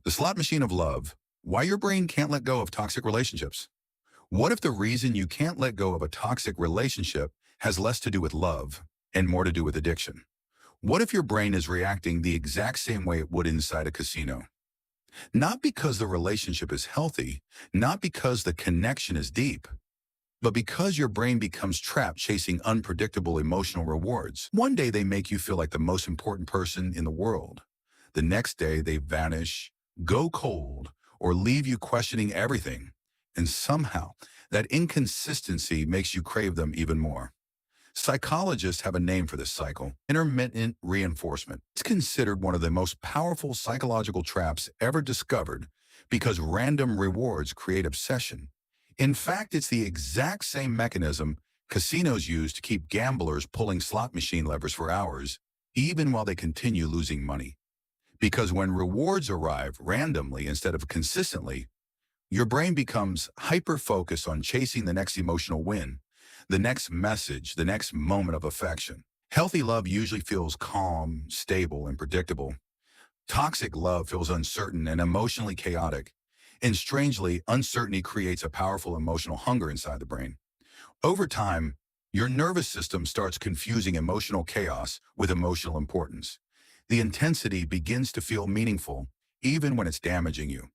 The slot machine of love. Why your brain can't let go of toxic relationships. What if the reason you can't let go of a toxic relationship has less to do with love and more to do with addiction? What if your brain is reacting the exact same way it would inside a casino? Not because the relationship is healthy, not because the connection is deep, but because your brain becomes trapped chasing unpredictable emotional rewards. One day they make you feel like the most important person in the world. The next day they vanish, go cold, or leave you questioning everything. And somehow, that inconsistency makes you crave them even more. Psychologists have a name for this cycle: intermittent reinforcement. It's considered one of the most powerful psychological traps ever discovered because random rewards create obsession. In fact, it's the exact same mechanism casinos use to keep gamblers pulling slot machine levers for hours, even while they continue losing money. Because when rewards arrive randomly instead of consistently, your brain becomes hyper-focused on chasing the next emotional win, the next message, the next moment of affection. Healthy love usually feels calm, stable, and predictable. Toxic love feels uncertain and emotionally chaotic. And strangely, uncertainty creates a powerful emotional hunger inside the brain. Over time, your nervous system starts confusing emotional chaos with emotional importance. The intensity begins to feel meaningful, even when it's damaging you.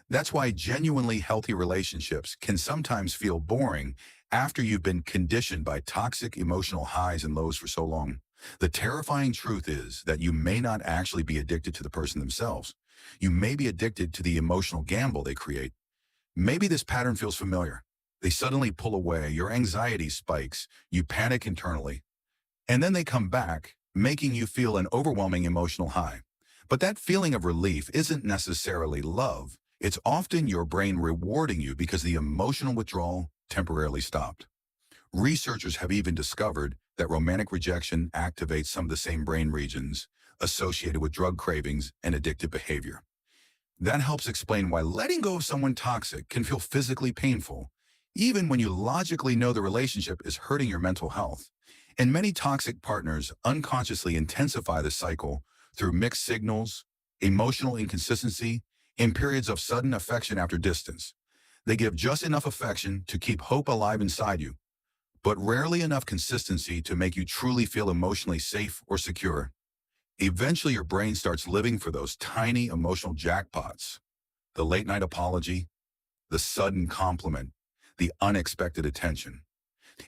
That's why genuinely healthy relationships can sometimes feel boring after you've been conditioned by toxic emotional highs and lows for so long. The terrifying truth is that you may not actually be addicted to the person themselves. You may be addicted to the emotional gamble they create. Maybe this pattern feels familiar. They suddenly pull away, your anxiety spikes, you panic internally, and then they come back, making you feel an overwhelming emotional high. But that feeling of relief isn't necessarily love. It's often your brain rewarding you because the emotional withdrawal temporarily stopped. Researchers have even discovered that romantic rejection activates some of the same brain regions associated with drug cravings and addictive behavior. That helps explain why letting go of someone toxic can feel physically painful, even when you logically know the relationship is hurting your mental health. And many toxic partners unconsciously intensify the cycle through mixed signals, emotional inconsistency, and periods of sudden affection after distance. They give just enough affection to keep hope alive inside you, but rarely enough consistency to make you truly feel emotionally safe or secure. Eventually, your brain starts living for those tiny emotional jackpots: the late night apology, the sudden compliment, the unexpected attention.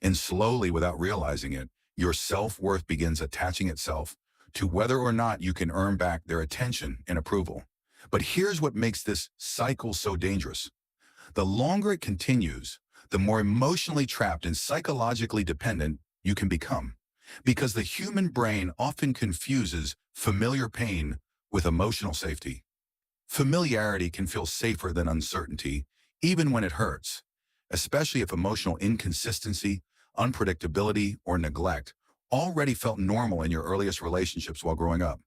And slowly, without realizing it, your self-worth begins attaching itself to whether or not you can earn back their attention and approval. But here's what makes this cycle so dangerous. The longer it continues, the more emotionally trapped and psychologically dependent you can become. Because the human brain often confuses familiar pain with emotional safety. Familiarity can feel safer than uncertainty, even when it hurts, especially if emotional inconsistency, unpredictability, or neglect already felt normal in your earliest relationships while growing up.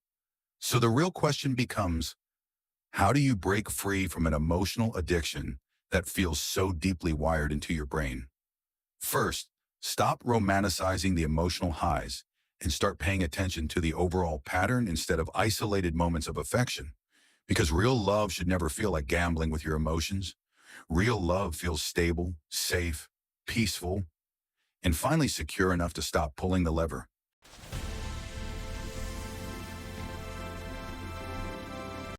So the real question becomes, how do you break free from an emotional addiction that feels so deeply wired into your brain? First, stop romanticizing the emotional highs and start paying attention to the overall pattern instead of isolated moments of affection. Because real love should never feel like gambling with your emotions. Real love feels stable, safe, peaceful, and finally secure enough to stop pulling the lever.